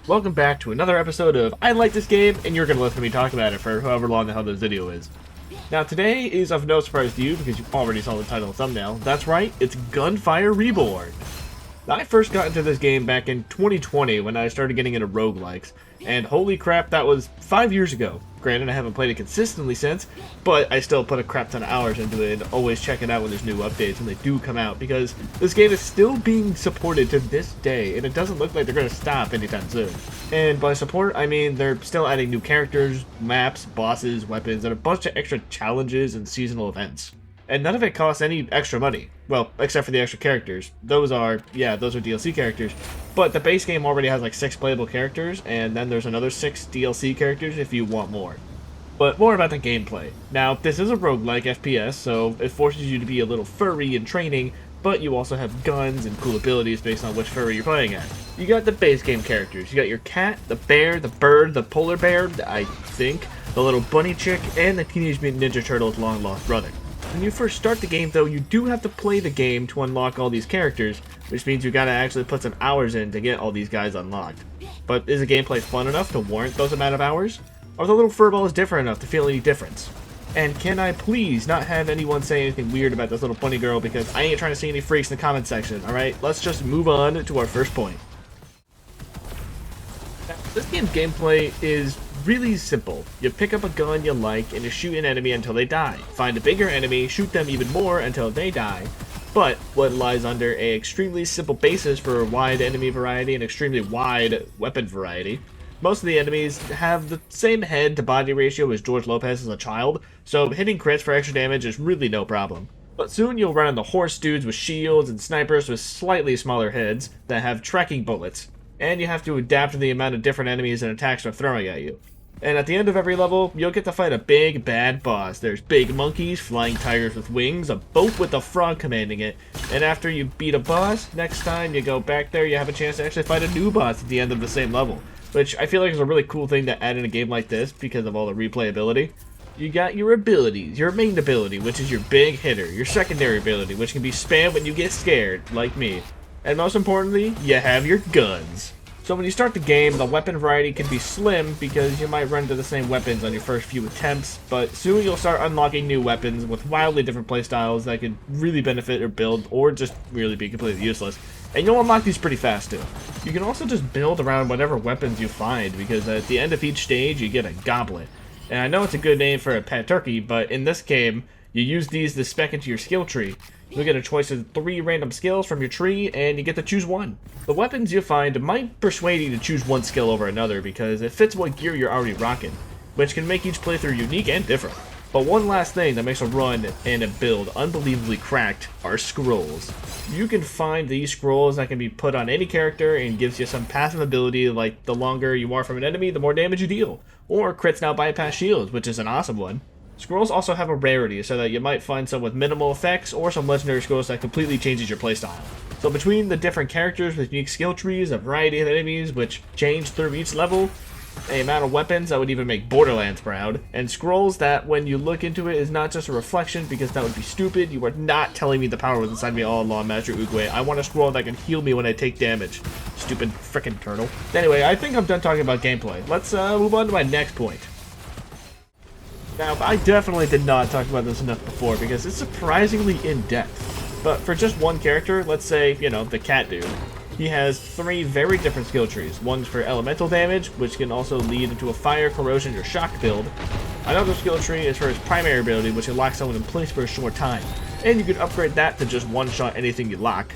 Welcome back to another episode of I Like This Game, and you're going to listen to me talk about it for however long the hell this video is. Now today is of no surprise to you because you already saw the title and thumbnail. That's right, it's GunFire Reborn. Now, I first got into this game back in 2020 when I started getting into roguelikes, and holy crap, that was 5 years ago. Granted, I haven't played it consistently since, but I still put a crap ton of hours into it and always check it out when there's new updates when they do come out, because this game is still being supported to this day, and it doesn't look like they're going to stop anytime soon. And by support, I mean they're still adding new characters, maps, bosses, weapons, and a bunch of extra challenges and seasonal events. And none of it costs any extra money. Well, except for the extra characters. Those are DLC characters. But the base game already has like 6 playable characters, and then there's another 6 DLC characters if you want more. But more about the gameplay. Now, this is a roguelike FPS, so it forces you to be a little furry in training, but you also have guns and cool abilities based on which furry you're playing as. You got the base game characters. You got your cat, the bear, the bird, the polar bear, I think, the little bunny chick, and the Teenage Mutant Ninja Turtles' long-lost brother. When you first start the game, though, you do have to play the game to unlock all these characters, which means you gotta actually put some hours in to get all these guys unlocked. But is the gameplay fun enough to warrant those amount of hours? Are the little furballs different enough to feel any difference? And can I please not have anyone say anything weird about this little bunny girl, because I ain't trying to see any freaks in the comment section, alright? Let's just move on to our first point. Now, this game's gameplay is really simple. You pick up a gun you like and you shoot an enemy until they die. Find a bigger enemy, shoot them even more until they die. But what lies under a extremely simple basis for a wide enemy variety and extremely wide weapon variety. Most of the enemies have the same head to body ratio as George Lopez as a child, so hitting crits for extra damage is really no problem. But soon you'll run into horse dudes with shields and snipers with slightly smaller heads that have tracking bullets. And you have to adapt to the amount of different enemies and attacks they're throwing at you. And at the end of every level, you'll get to fight a big, bad boss. There's big monkeys, flying tigers with wings, a boat with a frog commanding it. And after you beat a boss, next time you go back there, you have a chance to actually fight a new boss at the end of the same level. Which I feel like is a really cool thing to add in a game like this because of all the replayability. You got your abilities, your main ability, which is your big hitter, your secondary ability, which can be spammed when you get scared, like me. And most importantly, you have your guns. So when you start the game, the weapon variety can be slim because you might run into the same weapons on your first few attempts, but soon you'll start unlocking new weapons with wildly different playstyles that could really benefit your build or just really be completely useless. And you'll unlock these pretty fast too. You can also just build around whatever weapons you find because at the end of each stage you get a goblet. And I know it's a good name for a pet turkey, but in this game, you use these to spec into your skill tree. You'll get a choice of 3 random skills from your tree, and you get to choose one. The weapons you find might persuade you to choose one skill over another because it fits what gear you're already rocking, which can make each playthrough unique and different. But one last thing that makes a run and a build unbelievably cracked are scrolls. You can find these scrolls that can be put on any character and gives you some passive ability like the longer you are from an enemy, the more damage you deal. Or crits now bypass shields, which is an awesome one. Scrolls also have a rarity, so that you might find some with minimal effects, or some legendary scrolls that completely changes your playstyle. So between the different characters with unique skill trees, a variety of enemies which change through each level, a amount of weapons that would even make Borderlands proud, and scrolls that when you look into it is not just a reflection because that would be stupid. You are not telling me the power was inside me all along, Master Oogway. I want a scroll that can heal me when I take damage. Stupid frickin' turtle. Anyway, I think I'm done talking about gameplay. Let's move on to my next point. Now, I definitely did not talk about this enough before because it's surprisingly in-depth. But for just one character, let's say, the cat dude, he has 3 very different skill trees. One's for elemental damage, which can also lead into a fire, corrosion, or shock build. Another skill tree is for his primary ability, which can lock someone in place for a short time. And you can upgrade that to just one-shot anything you lock.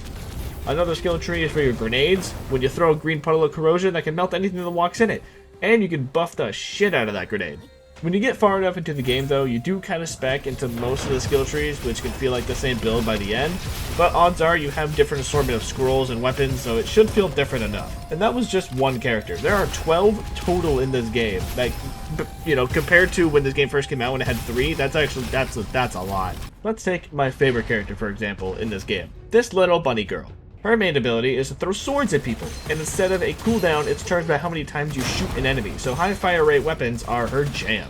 Another skill tree is for your grenades. When you throw a green puddle of corrosion, that can melt anything that walks in it. And you can buff the shit out of that grenade. When you get far enough into the game though, you do kind of spec into most of the skill trees, which can feel like the same build by the end, but odds are you have different assortment of scrolls and weapons, so it should feel different enough. And that was just one character. There are 12 total in this game. Like, compared to when this game first came out when it had 3, that's a lot. Let's take my favorite character for example in this game. This little bunny girl. Her main ability is to throw swords at people, and instead of a cooldown, it's charged by how many times you shoot an enemy, so high fire rate weapons are her jam.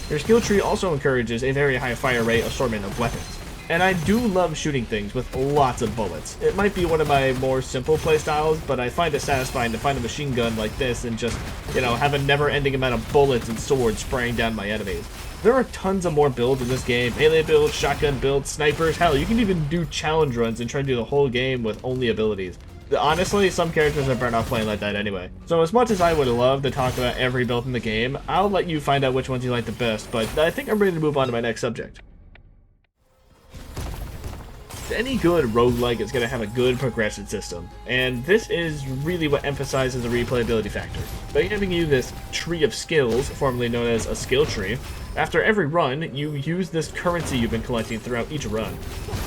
Her skill tree also encourages a very high fire rate assortment of weapons. And I do love shooting things with lots of bullets. It might be one of my more simple playstyles, but I find it satisfying to find a machine gun like this and just, you know, have a never-ending amount of bullets and swords spraying down my enemies. There are tons of more builds in this game. Melee builds, shotgun builds, snipers, hell, you can even do challenge runs and try to do the whole game with only abilities. Honestly, some characters are burnt out playing like that anyway. So as much as I would love to talk about every build in the game, I'll let you find out which ones you like the best, but I think I'm ready to move on to my next subject. Any good roguelike is going to have a good progression system, and this is really what emphasizes the replayability factor. By giving you this tree of skills, formerly known as a skill tree, after every run, you use this currency you've been collecting throughout each run,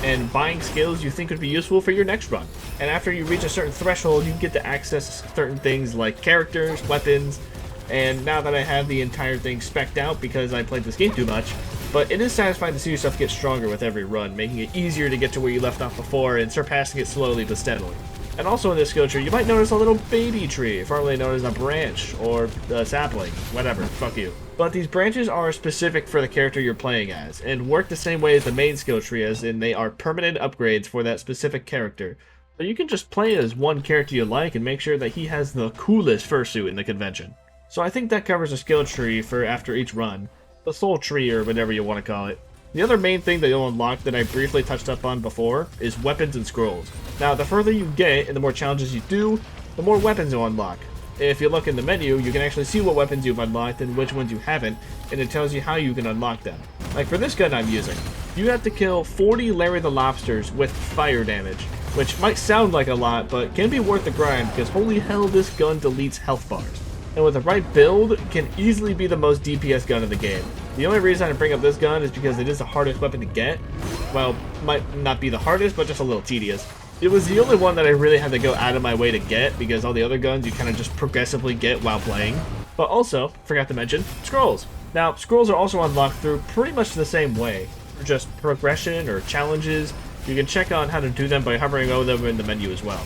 and buying skills you think would be useful for your next run. And after you reach a certain threshold, you get to access certain things like characters, weapons, and now that I have the entire thing spec'd out because I played this game too much, but it is satisfying to see yourself get stronger with every run, making it easier to get to where you left off before and surpassing it slowly but steadily. And also in this skill tree, you might notice a little baby tree, formerly known as a branch, or a sapling, whatever, fuck you. But these branches are specific for the character you're playing as, and work the same way as the main skill tree, as in they are permanent upgrades for that specific character. So you can just play as one character you like and make sure that he has the coolest fursuit in the convention. So I think that covers a skill tree for after each run. The soul tree, or whatever you want to call it. The other main thing that you'll unlock that I briefly touched up on before is weapons and scrolls. Now, the further you get and the more challenges you do, the more weapons you'll unlock. If you look in the menu, you can actually see what weapons you've unlocked and which ones you haven't, and it tells you how you can unlock them. Like for this gun I'm using, you have to kill 40 Larry the Lobsters with fire damage, which might sound like a lot, but can be worth the grind because holy hell this gun deletes health bars. And with the right build, it can easily be the most DPS gun in the game. The only reason I bring up this gun is because it is the hardest weapon to get. Well, might not be the hardest, but just a little tedious. It was the only one that I really had to go out of my way to get, because all the other guns you kind of just progressively get while playing. But also, forgot to mention, scrolls. Now, scrolls are also unlocked through pretty much the same way. Just progression or challenges. You can check on how to do them by hovering over them in the menu as well.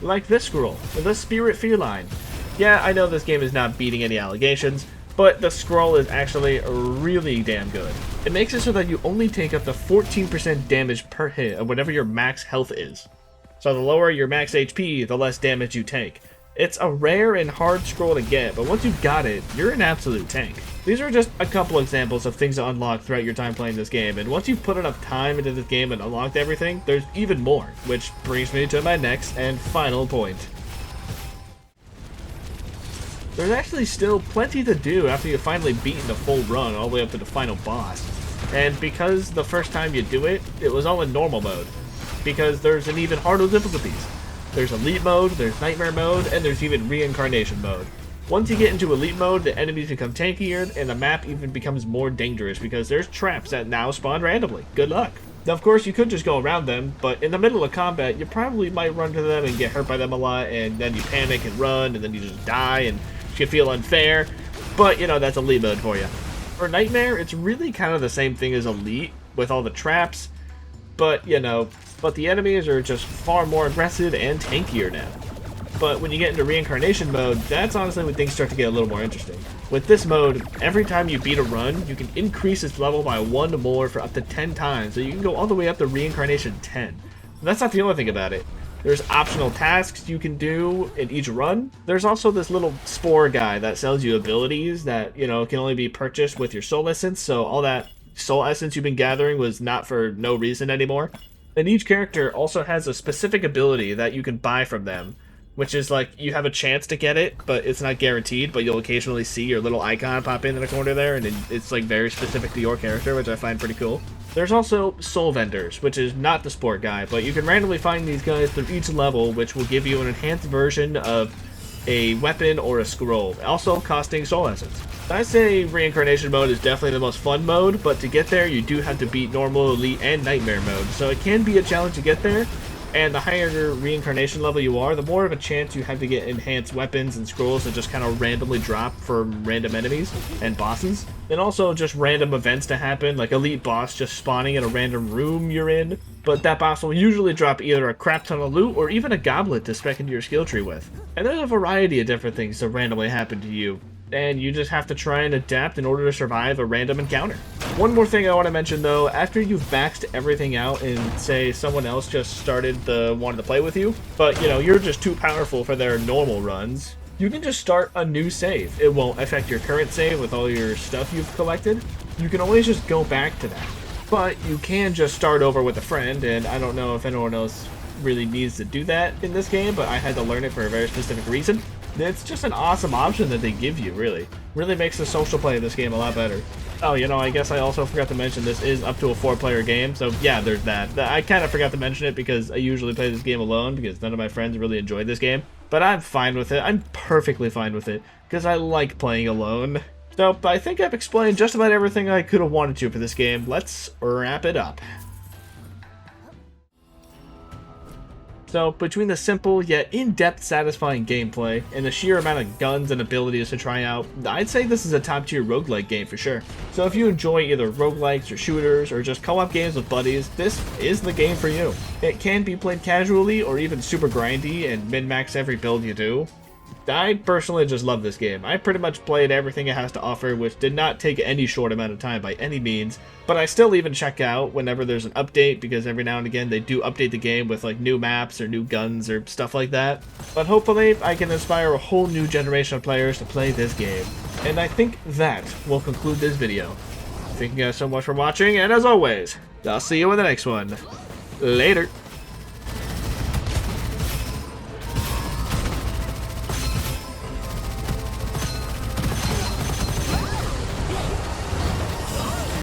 Like this scroll, the Spirit Feline. Yeah, I know this game is not beating any allegations, but the scroll is actually really damn good. It makes it so that you only take up to 14% damage per hit of whatever your max health is. So the lower your max HP, the less damage you take. It's a rare and hard scroll to get, but once you've got it, you're an absolute tank. These are just a couple examples of things to unlock throughout your time playing this game, and once you've put enough time into this game and unlocked everything, there's even more, which brings me to my next and final point. There's actually still plenty to do after you've finally beaten the full run all the way up to the final boss. And because the first time you do it, it was all in normal mode. Because there's an even harder difficulties. There's Elite mode, there's Nightmare mode, and there's even Reincarnation mode. Once you get into Elite mode, the enemies become tankier, and the map even becomes more dangerous because there's traps that now spawn randomly. Good luck. Now, of course, you could just go around them, but in the middle of combat, you probably might run to them and get hurt by them a lot, and then you panic and run, and then you just die, and you feel unfair, but you know, that's Elite mode for you. For Nightmare, it's really kind of the same thing as Elite, with all the traps, but you know, the enemies are just far more aggressive and tankier now. But when you get into Reincarnation mode, that's honestly when things start to get a little more interesting. With this mode, every time you beat a run, you can increase its level by 1 more for up to 10 times, so you can go all the way up to Reincarnation 10. But that's not the only thing about it. There's optional tasks you can do in each run. There's also this little spore guy that sells you abilities that, you know, can only be purchased with your soul essence, so all that soul essence you've been gathering was not for no reason anymore. And each character also has a specific ability that you can buy from them, which is like, you have a chance to get it, but it's not guaranteed, but you'll occasionally see your little icon pop in the corner there, and it's like very specific to your character, which I find pretty cool. There's also soul vendors, which is not the sport guy, but you can randomly find these guys through each level, which will give you an enhanced version of a weapon or a scroll, also costing soul essence. I say Reincarnation mode is definitely the most fun mode, but to get there you do have to beat normal, elite, and nightmare mode, so it can be a challenge to get there. And the higher Reincarnation level you are, the more of a chance you have to get enhanced weapons and scrolls that just kind of randomly drop from random enemies and bosses. And also just random events to happen, like Elite boss just spawning in a random room you're in. But that boss will usually drop either a crap ton of loot or even a goblet to spec into your skill tree with. And there's a variety of different things that randomly happen to you, and you just have to try and adapt in order to survive a random encounter. One more thing I want to mention though, after you've maxed everything out and say someone else just wanted to play with you, but you know, you're just too powerful for their normal runs, you can just start a new save. It won't affect your current save with all your stuff you've collected. You can always just go back to that. But you can just start over with a friend, and I don't know if anyone else really needs to do that in this game, but I had to learn it for a very specific reason. It's just an awesome option that they give you, really. Really makes the social play of this game a lot better. Oh, you know, I guess I also forgot to mention this is up to a 4-player game, so yeah, there's that. I kind of forgot to mention it because I usually play this game alone because none of my friends really enjoyed this game. But I'm fine with it. I'm perfectly fine with it because I like playing alone. So, I think I've explained just about everything I could have wanted to for this game. Let's wrap it up. So, between the simple yet in-depth satisfying gameplay and the sheer amount of guns and abilities to try out, I'd say this is a top-tier roguelike game for sure. So if you enjoy either roguelikes or shooters or just co-op games with buddies, this is the game for you. It can be played casually or even super grindy and min-max every build you do. I personally just love this game. I pretty much played everything it has to offer, which did not take any short amount of time by any means, but I still even check out whenever there's an update, because every now and again they do update the game with like new maps or new guns or stuff like that. But hopefully I can inspire a whole new generation of players to play this game. And I think that will conclude this video. Thank you guys so much for watching, and as always, I'll see you in the next one. Later!